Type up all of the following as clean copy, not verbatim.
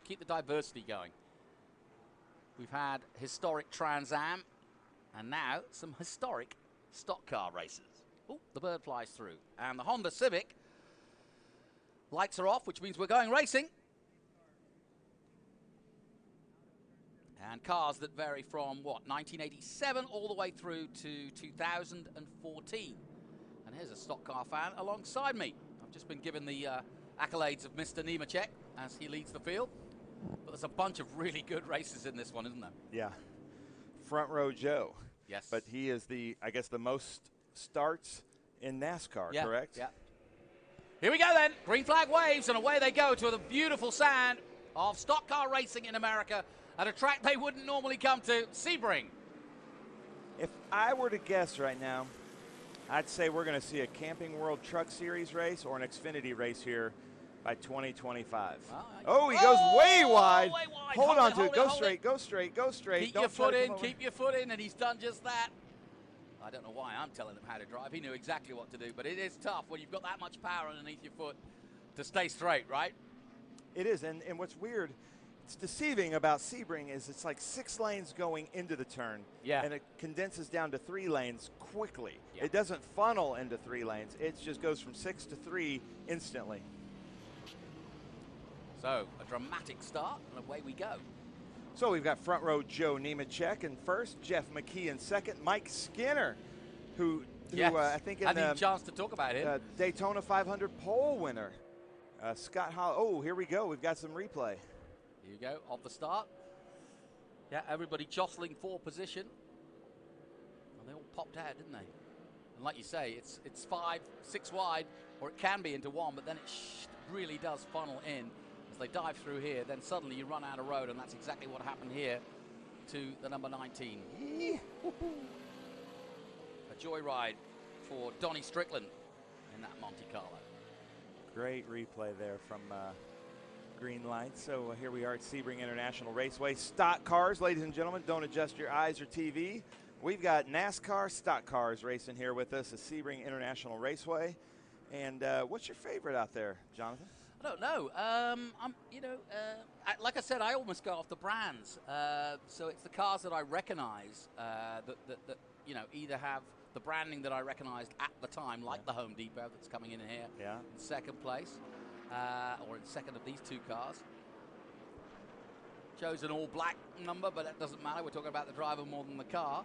keep the diversity going. We've had historic Trans Am, and now some historic stock car races. Oh, the bird flies through. And the Honda Civic, lights are off, which means we're going racing. And cars that vary from, what, 1987 all the way through to 2014. And here's a stock car fan alongside me. I've just been given the accolades of Mr. Nemechek as he leads the field. But there's a bunch of really good races in this one, isn't there? Yeah. Front row Joe. Yes. But he is I guess the most starts in NASCAR, yeah, correct? Yeah. Here we go then. Green flag waves, and away they go to the beautiful sound of stock car racing in America at a track they wouldn't normally come to, Sebring. If I were to guess right now, I'd say we're going to see a Camping World Truck Series race or an Xfinity race here by 2025. Oh, he goes way wide. Way wide. Hold on to it. Go straight, go straight, go straight. Keep your foot in, keep your foot in, and he's done just that. I don't know why I'm telling him how to drive. He knew exactly what to do, but it is tough when you've got that much power underneath your foot to stay straight, right? It is, and what's weird, it's deceiving about Sebring is it's like 6 lanes going into the turn, and it condenses down to 3 lanes quickly. Yeah. It doesn't funnel into 3 lanes. It just goes from 6 to 3 instantly. So, a dramatic start, and away we go. So we've got front row Joe Nemechek in first, Jeff McKee in second, Mike Skinner, who I think in had a chance to talk about him. Daytona 500 pole winner. Scott Hall. Oh, here we go. We've got some replay. Here you go, off the start. Yeah, everybody jostling for position. And they all popped out, didn't they? And like you say, it's 5, 6 wide, or it can be into 1, but then it really does funnel in. As they dive through here, then suddenly you run out of road, and that's exactly what happened here to the number 19. A joyride for Donnie Strickland in that Monte Carlo. Great replay there from Green Light. So here we are at Sebring International Raceway. Stock cars, ladies and gentlemen. Don't adjust your eyes or TV. We've got NASCAR stock cars racing here with us at Sebring International Raceway. And what's your favorite out there, Jonathan? I don't know. Like I said, I almost go off the brands. So it's the cars that I recognize that either have the branding that I recognized at the time, like the Home Depot that's coming in here in second place, or in second of these 2 cars. Chose an all-black number, but that doesn't matter. We're talking about the driver more than the car.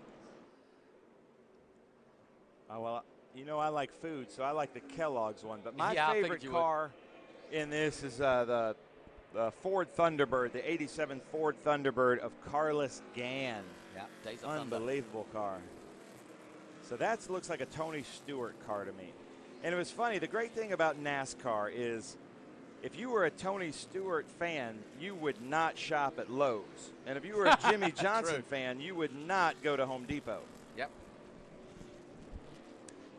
Oh, well, I like food, so I like the Kellogg's one. But my favorite car in this is the Ford Thunderbird, the 87 Ford Thunderbird of Carlos Gann. Yeah, Days of Unbelievable car. So that looks like a Tony Stewart car to me. And it was funny, the great thing about NASCAR is if you were a Tony Stewart fan, you would not shop at Lowe's. And if you were a Jimmy Johnson fan, you would not go to Home Depot. Yep.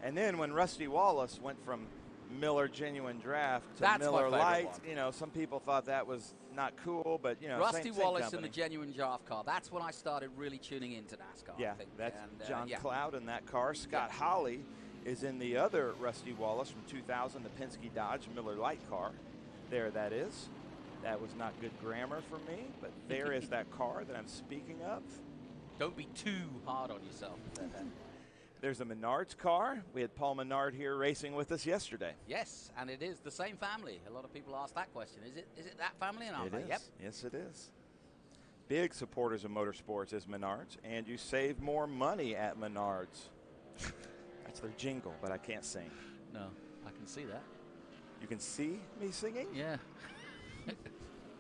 And then when Rusty Wallace went from Miller Genuine Draft to Miller Lite, some people thought that was not cool, but Rusty Wallace same in the Genuine Draft car. That's when I started really tuning into NASCAR. Yeah, I think. that's John Cloud in that car. Scott Hawley is in the other Rusty Wallace from 2000, the Penske Dodge Miller Lite car. There that is. That was not good grammar for me, but there is that car that I'm speaking of. Don't be too hard on yourself. There's a Menards car. We had Paul Menard here racing with us yesterday. Yes, and it is the same family. A lot of people ask that question. Is it that family? And it is. Yep. Yes, it is. Big supporters of motorsports is Menards, and you save more money at Menards. That's their jingle, but I can't sing. No, I can see that. You can see me singing? Yeah.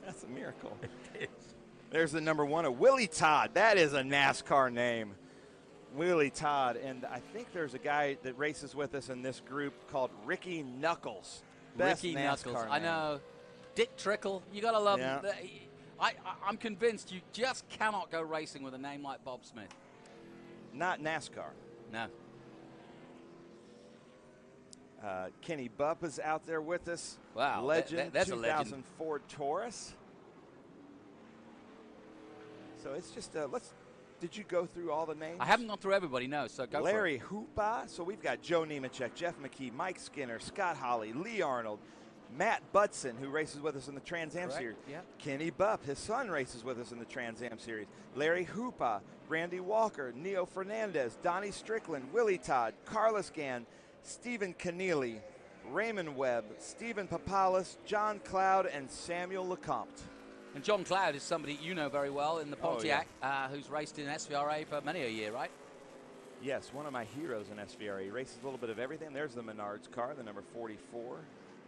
That's a miracle. It is. There's the number 1, a Willie Todd. That is a NASCAR name. Willie Todd, and I think there's a guy that races with us in this group called Ricky Knuckles. Best Ricky NASCAR Knuckles, name. I know. Dick Trickle, you gotta love him. I'm convinced you just cannot go racing with a name like Bob Smith. Not NASCAR. No. Kenny Bupp is out there with us. Wow, legend. That's 2000 a legend. Ford Taurus. So it's just Did you go through all the names? I haven't gone through everybody, no, so go Larry for it. Hoopa. So we've got Joe Nemechek, Jeff McKee, Mike Skinner, Scott Hawley, Lee Arnold, Matt Budson, who races with us in the Trans Am Series. Yeah. Kenny Bupp, his son, races with us in the Trans Am Series. Larry Hoopa, Randy Walker, Neo Fernandez, Donnie Strickland, Willie Todd, Carlos Gann, Stephen Keneally, Raymond Webb, Stephen Papalis, John Cloud, and Samuel Lecomte. And John Cloud is somebody you know very well in the Pontiac, who's raced in SVRA for many a year, right? Yes, one of my heroes in SVRA. He races a little bit of everything. There's the Menards car, the number 44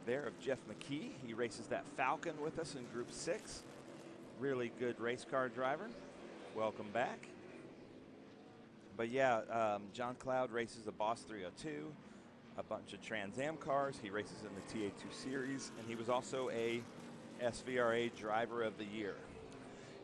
there of Jeff McKee. He races that Falcon with us in Group 6. Really good race car driver. Welcome back. But yeah, John Cloud races the Boss 302, a bunch of Trans Am cars. He races in the TA2 series, and he was also a SVRA Driver of the Year.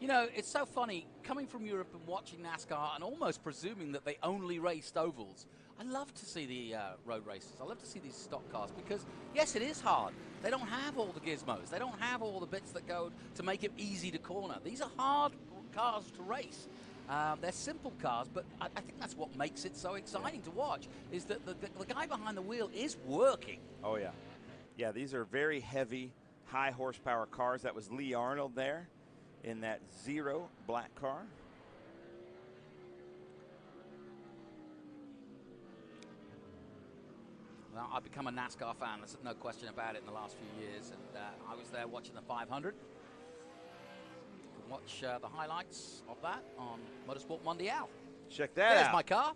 You know, it's so funny coming from Europe and watching NASCAR and almost presuming that they only raced ovals. I love to see the road races. I love to see these stock cars because, yes, it is hard. They don't have all the gizmos. They don't have all the bits that go to make it easy to corner. These are hard cars to race. They're simple cars, but I think that's what makes it so exciting to watch, is that the guy behind the wheel is working. Oh, yeah. Yeah, these are very heavy, high horsepower cars. That was Lee Arnold there in that Zero black car. Well, I've become a NASCAR fan, there's no question about it, in the last few years, and I was there watching the 500. You can watch the highlights of that on Motorsport Mondial. Check that out. There's my car.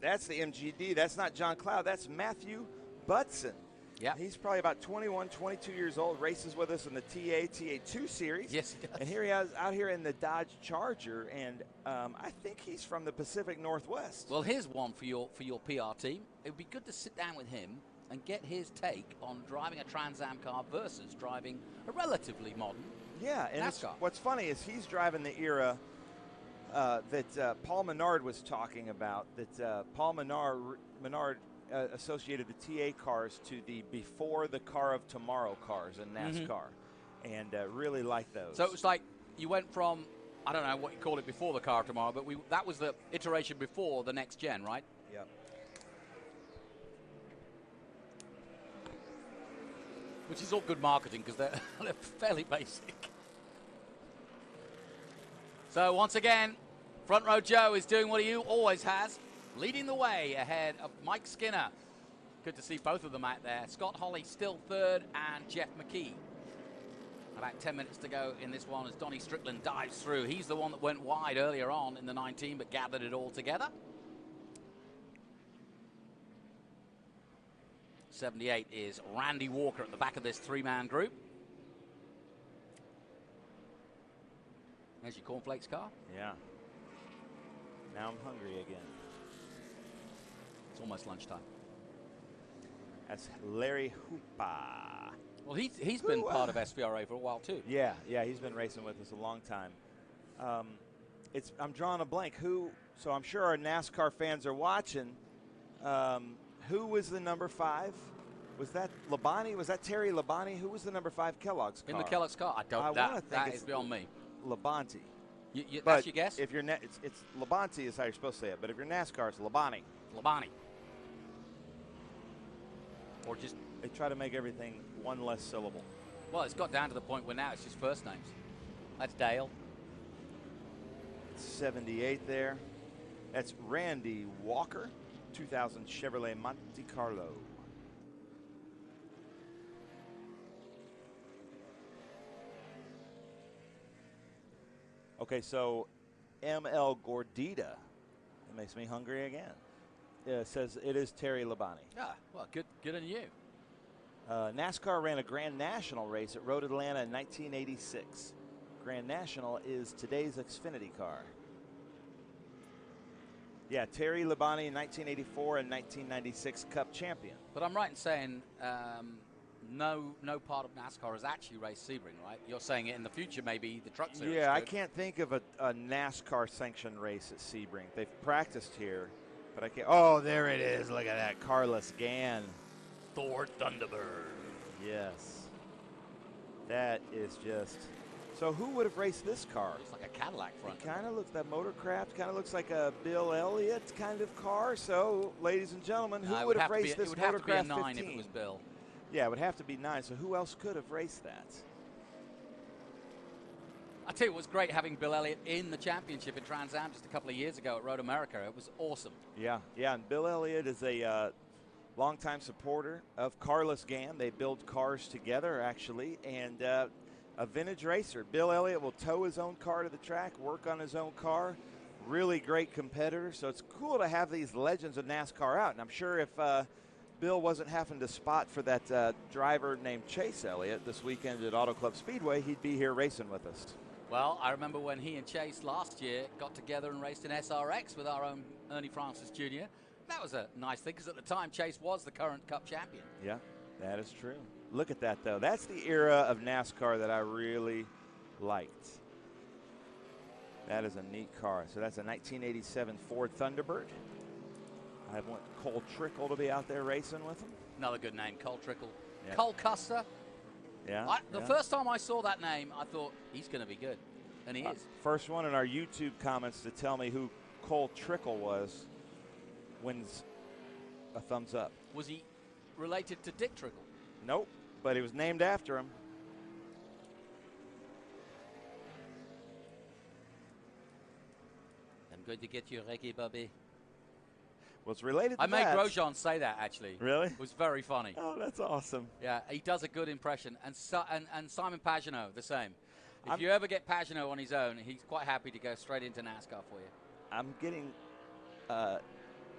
That's the MGD. That's not John Cloud. That's Matthew Budson. Yeah. He's probably about 21, 22 years old, races with us in the TA2 series. Yes, he does. And here he is out here in the Dodge Charger, and I think he's from the Pacific Northwest. Well, here's one for your PR team. It would be good to sit down with him and get his take on driving a Trans Am car versus driving a relatively modern and NASCAR. What's funny is he's driving the era that Paul Menard was talking about, that Paul Menard associated the TA cars to the before the car of tomorrow cars in NASCAR, and really like those. So it was like you went from, I don't know what you call it before the car of tomorrow, but that was the iteration before the next gen, right? Yep. Which is all good marketing because they're fairly basic. So once again, Front Row Joe is doing what he always has, leading the way ahead of Mike Skinner. Good to see both of them out there. Scott Holley still third, and Jeff McKee. About 10 minutes to go in this one as Donnie Strickland dives through. He's the one that went wide earlier on in the 19, but gathered it all together. 78 is Randy Walker at the back of this three-man group. There's your cornflakes car. Yeah. Now I'm hungry again. It's almost lunchtime. That's Larry Hoopa. Well, he's been part of SVRA for a while too. Yeah, he's been racing with us a long time. I'm drawing a blank. So I'm sure our NASCAR fans are watching. Who was the number 5? Was that Labonte? Was that Terry Labonte? Who was the number 5 Kellogg's car? In the Kellogg's car? I don't. That is beyond me. Labonte. That's your guess? If you're it's Labonte is how you're supposed to say it. But if you're NASCAR, it's Labonte. Labonte. Or just they try to make everything one less syllable. Well, it's got down to the point where now it's just first names. That's Dale. 78 there. That's Randy Walker, 2000 Chevrolet Monte Carlo. Okay, so ML Gordita. It makes me hungry again. It says it is Terry Labonte. Ah, well, good on you. NASCAR ran a Grand National race at Road Atlanta in 1986. Grand National is today's Xfinity car. Yeah, Terry Labonte, 1984 and 1996 Cup champion. But I'm right in saying no part of NASCAR has actually raced Sebring, right? You're saying it in the future, maybe the truck series. Yeah, I can't think of a NASCAR sanctioned race at Sebring. They've practiced here, but I can't. Oh, there it is. Look at that. Carlos Gann. Thor Thunderbird. Yes. That is just. So who would have raced this car? It's like a Cadillac front. It kind of looks, that Motorcraft kind of looks like a Bill Elliott kind of car. So, ladies and gentlemen, who would have raced this Motorcraft 15? It would have to be a 9 if it was Bill. Yeah, it would have to be 9. So who else could have raced that? I tell you, it was great having Bill Elliott in the championship in Trans Am just a couple of years ago at Road America. It was awesome. Yeah, and Bill Elliott is a longtime supporter of Carlos Gann. They build cars together, actually, and a vintage racer. Bill Elliott will tow his own car to the track, work on his own car. Really great competitor. So it's cool to have these legends of NASCAR out. And I'm sure if Bill wasn't having to spot for that driver named Chase Elliott this weekend at Auto Club Speedway, he'd be here racing with us. Well, I remember when he and Chase last year got together and raced in SRX with our own Ernie Francis Jr. That was a nice thing because at the time Chase was the current Cup champion. Yeah, that is true. Look at that, though. That's the era of NASCAR that I really liked. That is a neat car. So that's a 1987 Ford Thunderbird. I want Cole Trickle to be out there racing with him. Another good name, Cole Trickle. Yep. Cole Custer. Yeah. The first time I saw that name, I thought, he's going to be good. And he is. First one in our YouTube comments to tell me who Cole Trickle was wins a thumbs up. Was he related to Dick Trickle? Nope, but he was named after him. I'm going to get you, Ricky Bobby. Well, it's related to I made that. Grosjean say that, actually. Really? It was very funny. Oh, that's awesome. Yeah, he does a good impression. And Simon Pagenaud, the same. If you ever get Pagenaud on his own, he's quite happy to go straight into NASCAR for you. I'm getting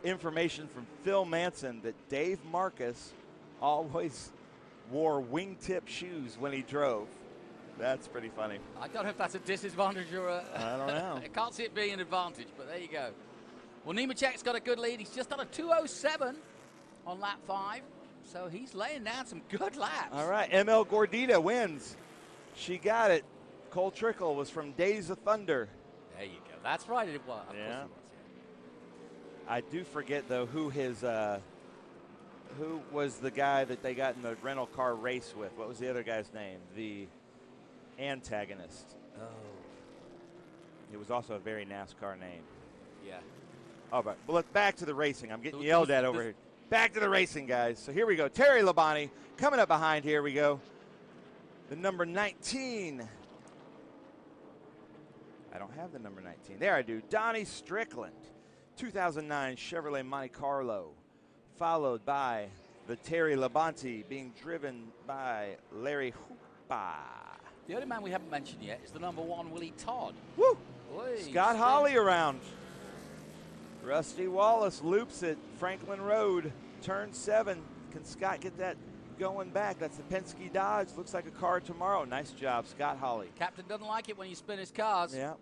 information from Phil Manson that Dave Marcus always wore wingtip shoes when he drove. That's pretty funny. I don't know if that's a disadvantage or a... I don't know. I can't see it being an advantage, but there you go. Well, Nemechek's got a good lead. He's just done a 2:07 on lap 5, so he's laying down some good laps. All right, ML Gordita wins. She got it. Cole Trickle was from Days of Thunder. There you go. That's right. It was. Of Yeah. course it was, yeah. I do forget, though, who was the guy that they got in the rental car race with. What was the other guy's name? The antagonist. Oh. It was also a very NASCAR name. Yeah. All right, well, let's back to the racing. I'm getting yelled at over here. Back to the racing, guys. So here we go. Terry Labonte coming up behind. Here we go. The number 19. I don't have the number 19. There I do. Donnie Strickland, 2009 Chevrolet Monte Carlo, followed by the Terry Labonte being driven by Larry Hoopa. The only man we haven't mentioned yet is the number 1, Willie Todd. Woo! Oy, Scott Hawley around. Rusty Wallace loops it. Franklin Road, turn 7. Can Scott get that going back? That's the Penske Dodge. Looks like a car tomorrow. Nice job, Scott Hawley. Captain doesn't like it when you spin his cars. Yeah.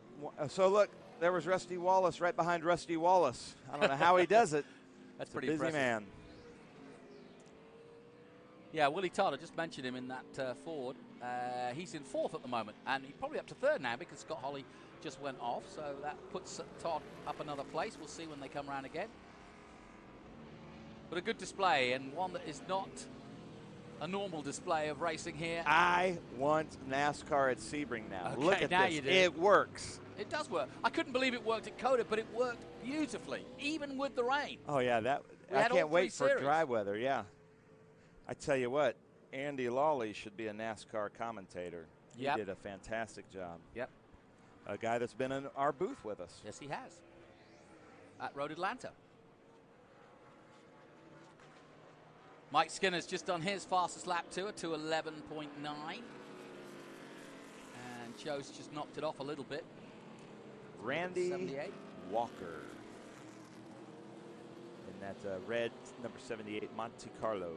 So look, there was Rusty Wallace right behind Rusty Wallace. I don't know how he does it. That's It's pretty a busy impressive. man. Yeah, Willie Todd, I just mentioned him in that Ford. He's in 4th at the moment, and he's probably up to 3rd now because Scott Hawley just went off, so that puts Todd up another place. We'll see when they come around again. But a good display, and one that is not a normal display of racing here. I want NASCAR at Sebring now. Okay, Look at now this. you do. It works. It does work. I couldn't believe it worked at Coda, but it worked beautifully, even with the rain. Oh, yeah. We I had all can't wait 3 for series. dry weather, yeah. I tell you what, Andy Lawley should be a NASCAR commentator. He Yep. did a fantastic job. Yep. A guy that's been in our booth with us. Yes, he has. At Road Atlanta. Mike Skinner's just done his fastest lap too, a 2:11.9. And Joe's just knocked it off a little bit. Randy 78. Walker. In that red number 78 Monte Carlo.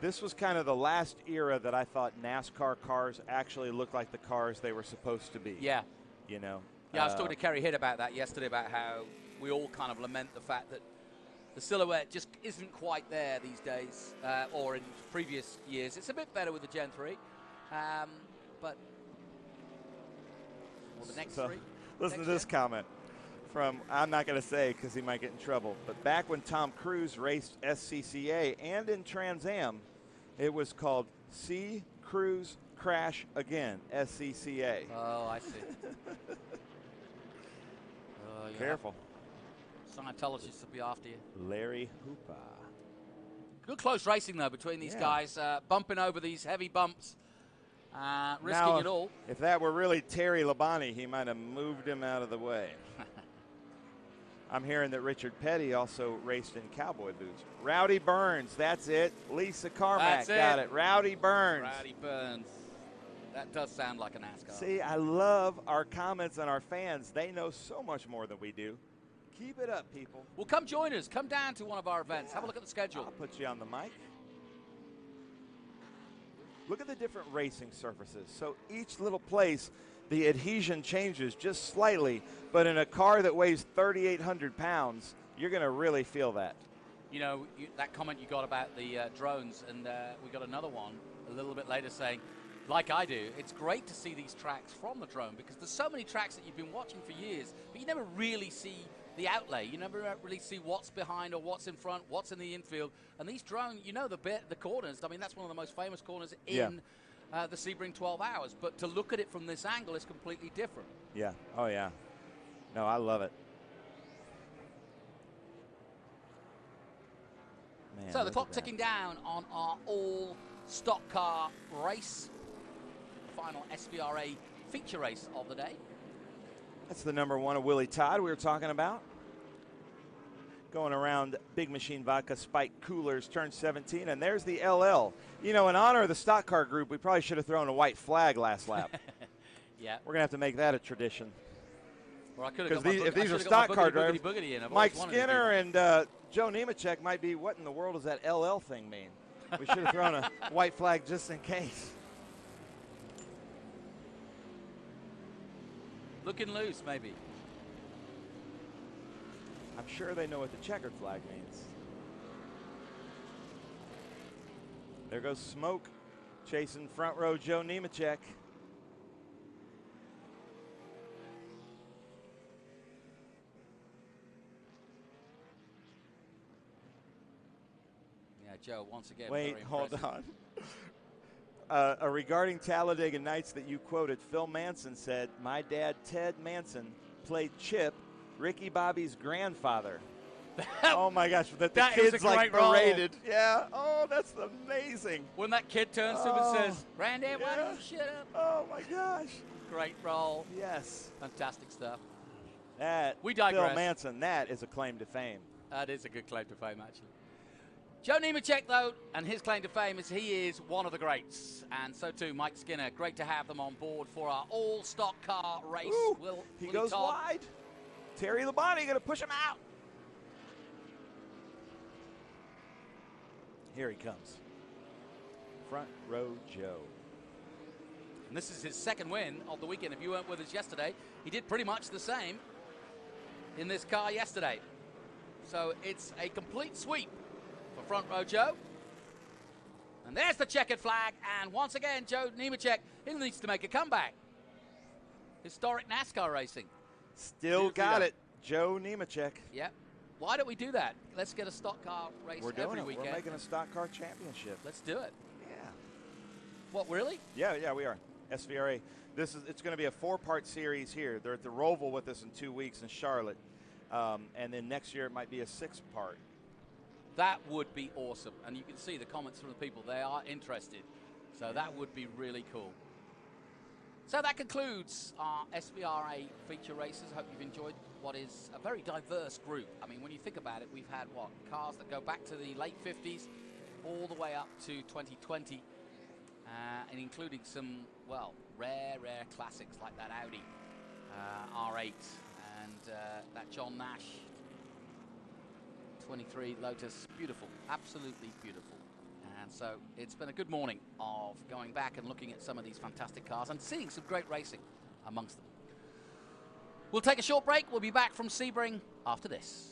This was kind of the last era that I thought NASCAR cars actually looked like the cars they were supposed to be. Yeah. You know? Yeah, I was talking to Kerry Hidd about that yesterday, about how we all kind of lament the fact that the silhouette just isn't quite there these days, or in previous years. It's a bit better with the Gen 3, but the next So, 3. Listen next to this gen. comment from, I'm not going to say because he might get in trouble, but back when Tom Cruise raced SCCA and in Trans Am, it was called See Cruise Crash Again, SCCA. Oh, I see. Oh, Careful. Scientologists will be after you. Larry Hoopa. Good close racing, though, between these guys, bumping over these heavy bumps, risking now, it all. If that were really Terry Labonte, he might have moved him out of the way. I'm hearing that Richard Petty also raced in cowboy boots. Rowdy Burns, that's it. Lisa Carmack got it. Rowdy Burns. Rowdy Burns. That does sound like a NASCAR. See, I love our comments and our fans. They know so much more than we do. Keep it up, people. Well, come join us. Come down to one of our events. Have a look at the schedule. I'll put you on the mic. Look at the different racing surfaces. So each little place, the adhesion changes just slightly, but in a car that weighs 3,800 pounds, you're going to really feel that. You know, that comment you got about the drones, and we got another one a little bit later saying, like I do, it's great to see these tracks from the drone because there's so many tracks that you've been watching for years, but you never really see the outlay. You never really see what's behind or what's in front, what's in the infield. And these drones, you know, the corners. I mean, that's one of the most famous corners in the Sebring 12 Hours. But to look at it from this angle is completely different. Yeah. Oh, yeah. No, I love it. Man, so the clock ticking down on our all-stock car race. Final SVRA feature race of the day. That's the number 1 of Willie Todd we were talking about. Going around Big Machine Vodka Spike Coolers, turn 17, and there's the LL. You know, in honor of the stock car group, we probably should have thrown a white flag last lap. Yeah. We're going to have to make that a tradition. Or I could have if these are stock car drivers, Mike Skinner and Joe Nemechek might be, what in the world does that LL thing mean? We should have thrown a white flag just in case. Looking loose, maybe. I'm sure they know what the checkered flag means. There goes smoke, chasing front row Joe Nemechek. Yeah, Joe, once again, wait, very hold impressive. on. Regarding Talladega Nights that you quoted, Phil Manson said, my dad, Ted Manson, played Chip, Ricky Bobby's grandfather. Oh, my gosh, that the kid's like berated. Yeah, oh, that's amazing. When that kid turns to him and says, Granddad, why don't you shut up? Oh, my gosh. Great role. Yes. Fantastic stuff. We digress. Phil Manson, that is a claim to fame. That is a good claim to fame, actually. Joe Nemechek, though, and his claim to fame is he is one of the greats. And so, too, Mike Skinner. Great to have them on board for our all-stock car race. Ooh, he goes wide. Terry Labonte going to push him out. Here he comes. Front row Joe. And this is his second win of the weekend. If you weren't with us yesterday, he did pretty much the same in this car yesterday. So it's a complete sweep for front row Joe. And there's the checkered flag. And once again, Joe Nemechek, he needs to make a comeback. Historic NASCAR racing. Still got it, Joe Nemechek. Yep. Why don't we do that? Let's get a stock car race every weekend. We're making a stock car championship. Let's do it. Yeah. What, really? Yeah, we are. SVRA. It's going to be a 4-part series here. They're at the Roval with us in 2 weeks in Charlotte. And then next year it might be a 6-part. That would be awesome. And you can see the comments from the people. They are interested. So that would be really cool. So that concludes our SVRA feature races. Hope you've enjoyed what is a very diverse group. I mean, when you think about it, we've had, cars that go back to the late 50s all the way up to 2020, and including some, rare classics like that Audi R8 and that John Nash 23 Lotus. Beautiful, absolutely beautiful. And so it's been a good morning of going back and looking at some of these fantastic cars and seeing some great racing amongst them. We'll take a short break. We'll be back from Sebring after this.